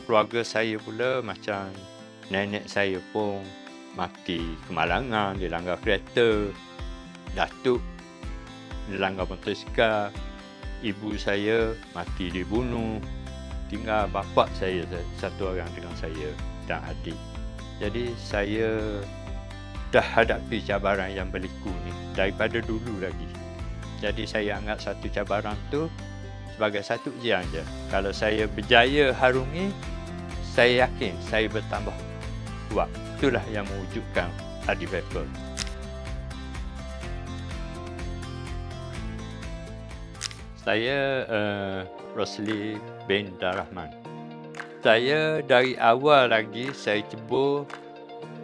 keluarga saya pula macam nenek saya pun mati kemalangan, dilanggar kereta, datuk dilanggar motosikal, ibu saya mati dibunuh, tinggal bapa saya satu orang dengan saya dan adik. Jadi saya dah hadapi cabaran yang berliku ni daripada dulu lagi. Jadi saya anggap satu cabaran tu sebagai satu ujian je. Kalau saya berjaya harungi, saya yakin saya bertambah kuat. Itulah yang mewujudkan Adi People. Saya Rosli bin Darrahman. Saya dari awal lagi saya cebur,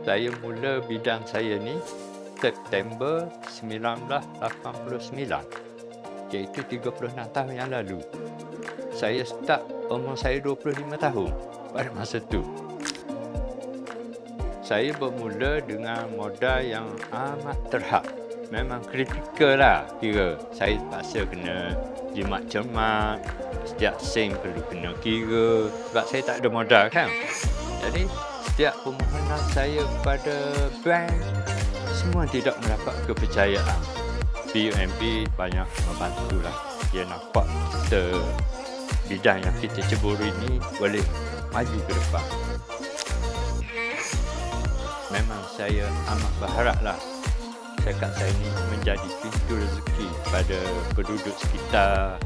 saya mula bidang saya ni September 1989, iaitu 36 tahun yang lalu. Saya start umur saya 25 tahun pada masa tu. Saya bermula dengan modal yang amat terhad. Memang kritikal lah kira. Saya terpaksa kena jimat cermat, setiap sen perlu kena kira sebab saya tak ada modal kan. Jadi setiap permohonan saya kepada bank semua tidak mendapat kepercayaan. BUMB banyak membantulah. Dia nampak kita bidang yang kita cebur ini boleh maju ke depan. Memang saya amat berharaplah zakat saya ini menjadi pintu rezeki pada penduduk sekitar